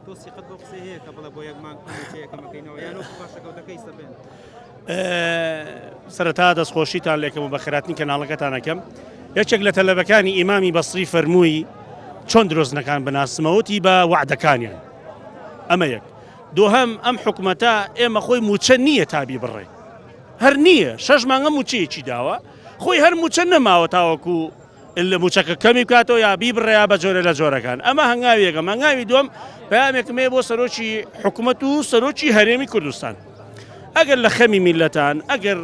تۆسیقەت بۆ قسەی هەیە کە بڵێ بۆ یەک مانگ کۆمیتەیەکەمەکەینەوە یان وەکو پاشەکەوتەکەی سەبێن سەرەتا دەستخۆشیتان لێکم و بە خێراتنی کەناڵەکەتانەکەم یەکێک لە تەلەبەکانی ئیمامی بەسری فەرمووی چۆن درۆزنەکان بناسمەوەتی بە وعدەکانیان ئەمە یەک دووهەم ئەم حکومەتە ئێمە خۆی موچە نییە تابی بڕێ هەر نییە 6 مانگە موچەیەکی داوە خۆی هەر موچە نەماوە تاوەکو لە موچەکە کەمی بکاتەوە یا بیبڕێیا بە جۆرە لە جۆرەکان ئەمە هەنگاویەکە مانگاوی دووەم پەیامێکمێ بۆ سەرۆکی حکومەت و سەرۆکی هەرێمی کوردستان ئەگەر لە خەمی میلەتان ئەگەر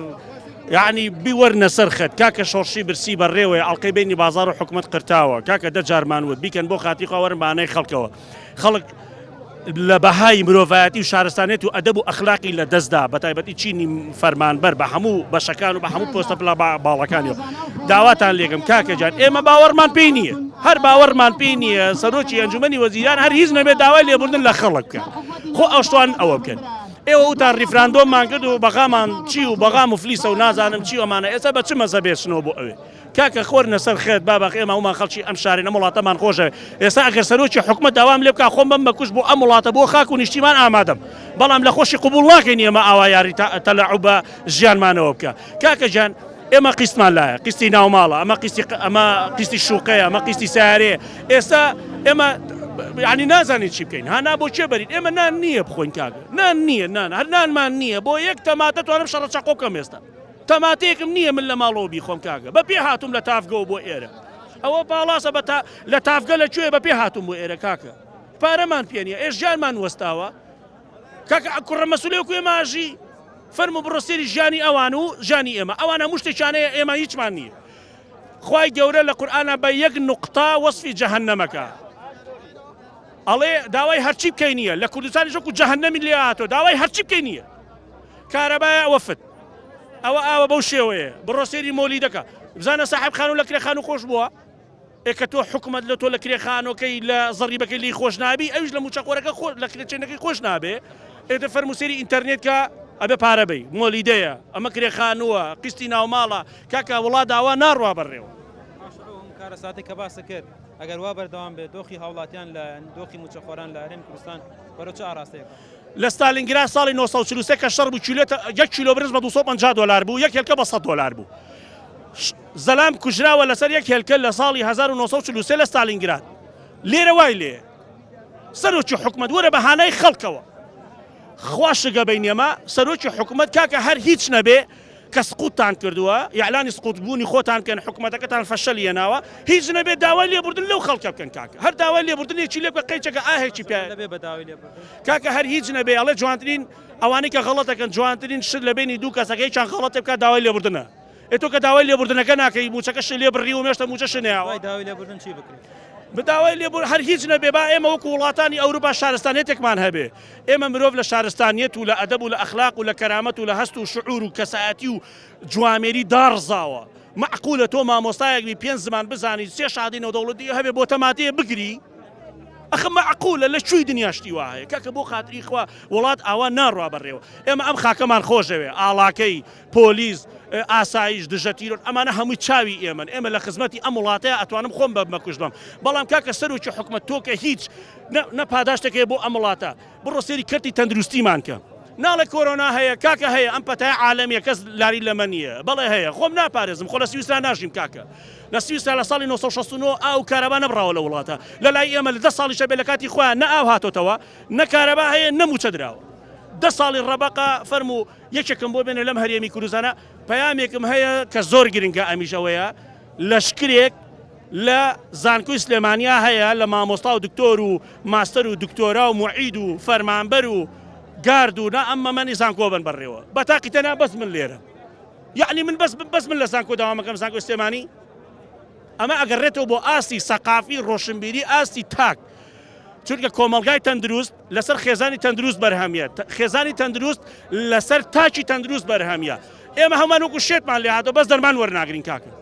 یعنی بیوەرنە سەرخەت کاکە شۆڕشی برسی بەڕێوەیە ئەڵقەی بینی بازار و حکومەت قرتاوە کاکە دە جارمان وت بیکەن بۆ خاتی خاوەرن بانەی خەڵکەوە خەڵک لە بەهای مرۆڤایەتی و شارستانێت و ئەدەب و ئەخلاقی لە دەستدا بە تایبەتی چینی فەرمانبەر بە هەموو بەشەکان و بە هەموو پۆستە باڵەکانیەوە داواتان لێگەم کاکە جان ئێمە باوەڕمان پێی نییە هەر باوەڕمان پێی نییە سەرۆکی ئەنجومەنی وەزیران هەر هیچ نەبێت داوای لێبوردن لە خەڵک بکەن خۆ ئەوشتوان ئەوە بکەن ئێوە وتان ریفراندۆمان کرد و بەغامان چی و بەغام و فلیسە و نازانم چی ئەمانە ئێستا بە چ مەزەبێتنەوە بۆ ئەوێ کاکە خۆرنە سەر خێت بابەق ئێمە ومان خەڵکی ئەم شارێنە وڵاتەمان خۆشە ئێستا ئەگەر سەرۆکی حکومەت داوام لێ بکە خۆم بم بەکوش بۆ ئەم وڵاتە بۆ خاک و نیشتیمان ئامادەم بەڵام لە خۆشی قبول ناکەین ئێمە ئاوا یاری تەلاعوب بە ژیانمانەوە بکە کاکە جان ئێمە قیسمان لایە قیستی ناوماڵە ئەمە قیستی شوقەیە ئەمە قیستی سارێ ئێستا ئێمە یعنی نازانین چی بکەین هانا بۆ چێ بەرین ئێمە نان نییە بخۆین کاگە نان نییە نان هەر نانمان نییە بۆ یەک تەماتە توانم شەڕە چاقۆکەم ئێستا تەماتەیەکم نییە من لە ماڵەوە بیخۆم کاگە بە پێ هاتووم لە تافگەەوە بۆ ئێرە ئەوە باڵاسە لە تافگە لەکوێ بە پێ هاتووم بۆ ئێرە کاکە پارەمان پێ نییە ئێش ژیانمان وەستاوە کاکە کوڕە مەسوولێ کوێ ماژی فەرمو بڕۆستێری ژیانی ئەوان و ژانی ئێمە ئەوانە مشتێکیانەیە ئێمە هیچمان نییە خوای گەورە لە قورئانە بە یەک نوقتا وەصفی جەهەنەمەکە ئەڵێ داوای هەرچی بکەی نییە لە کوردستانی ژەکو جەهەنەمی لێ هاتۆ داوای هەرچی بکەی نییە کارەبایە وەفت ئەوە ئاوە بەو شێوەیە بڕۆ سێری مۆلی دەکە بزانە ساحب خان و لە کرێخان و خۆش بووە ئێکە تۆ حکومت لە تۆ لە کرێخانەکەی لە زەڕیبەکەی لی خۆش نابی ئەوش لە موچەقۆرەکە لە کرێچێنەکەی خۆش نابێ ئێدە فەرموسێری ئینتەرنێت کە ئەبێ پارەبەی مۆلیدەیە ئەمە کرێخانووە قیستی ناوماڵە کاکە وڵات داوا ناڕوا بەڕێوە کارە ساتی کە باسە کرد ئەگەر وا بەردەوام بێت دۆخی هاوڵاتیان لە دۆخی موچەخۆران لە هەرێمی کوردستان بەرەو چه ئاراستەیەکە لە ستالینگراد ساڵی 1943 کە شەڕ بوو کیلۆتە 1 کیلۆ برنج بە 250 دلار بوو یەک هێلکە بە 100 دلار بوو زەلام کوژراوە لەسەر یەک هێلکە لە ساڵی 1943 لە ستالینگراد لێرە وای لێ سەرۆکی حکومەت وەرە بەهانای خەڵکەوە خوا شگە بینێمە سەرۆکی حکومەت کاکە هەر هیچ نەبێ کە سقوتتان کردووە یعلانی سقوتبوونی خۆتان کەن حکومەتەکەتان فەشەلی هێناوە هیچ نەبێت داوای لێبوردن لەو خەڵکە بکەن کاکە هەر داوای لێبوردنێکی لێ بکە قەیچەکە ئاهێکی پێ کاکە هەر هیچ نەبێ ئەڵێ جوانترین ئەوانەی کە غەڵەتەکەن جوانترین شت لە بینی دوو کەسەکەی چەند غەڵەتێ بکات داوای لێبوردنە ئێتۆ کە داوای لێبوردنەکە ناکەی موچەکەش لێ بڕی و مێشتە موچە شنێەوە داوای لێبوردن چی بکرێت بداوای لێبوور هەر هیچ نەبێ با ئێمە وەکو وڵاتانی ئەوروپا شارستانێتێکمان هەبێ ئێمە مرۆڤ لە شارستانیەت و لە ئەدەب و لە ئەخلاق و لە کەرامەت و لە هەست و شعور و کەسایەتی و جوامێری داڕزاوە معقولە تۆ مامۆستایەکی 5 زمان بزانی 3 شادی نەودەوڵەتی هەبێ بۆ تەماتەیە بگری ئەخە معقولە لە کوێی دنیاشتی وایە کاکە بۆ خاتری خوا وڵات ئاوا ناڕوا بەڕێوە ئێمە ئەم خاکەمان خۆشەوێ ئاڵاکەی پۆلیس ئاسایش دژەتیرۆن ئەمانە هەمووی چاوی ئێمە لە خزمەتی ئەم وڵاتەیە ئەتوانم خۆم بەمەکوش بم بەڵام کاکە سەرۆکی حکومەت تۆکە هیچ نەپاداشتێکەیە بۆ ئەم وڵاتە بڕۆ سێری کەرتی تەندروستیمان کە ناڵێ کۆرۆنا هەیە کاکە هەیە ئەم پەتای عالەمیە کەس لاری لەمە نییە بەڵێ هەیە خۆم ناپارێزم خۆ لە سویسرا ناژیم کاکە لە سویسرا لە ساڵی 1969 ئاو کارەبا نەبراوە لە وڵاتە لە لای ئێمە لە 10 ساڵی شەبێ لە کاتی خۆیان نە ئاو هاتۆتەوە نە کارەبا هەیە نەموچە دراوە 10 ساڵی ڕەبەقە فەرموو یەکێکم بۆ بێنە لەم هەرێمی کوردستانە پەیامێکم هەیە کە زۆر گرنگە ئەمیشەوەیە لەشکرێک لە زانکۆی سلێمانیا هەیە لە مامۆستا و دکتۆر و ماستەر و دکتۆرا و معید و فەرمانبەر و گارد و نا ئەمە منی زانکۆ بن بڕێوە بە تاقی تەنیا بەس من لێرە یعنی من بەس من لە زانکۆ داوامەکەم زانکۆی سلێمانی ئەمە ئەگەڕێتەوە بۆ ئاستی سەقافی ڕۆشنبیری ئاستی تاک چونکە کۆمەلگای تەندروست لەسەر خێزانی تەندروست بەرهەمیە خێزانی تەندروست لەسەر تاکی تەندروست بەرهەمیە ئێمە هەمان وەکو شێتمان لێ هاتەوە بەس دەرمان وەرناگرین کاکە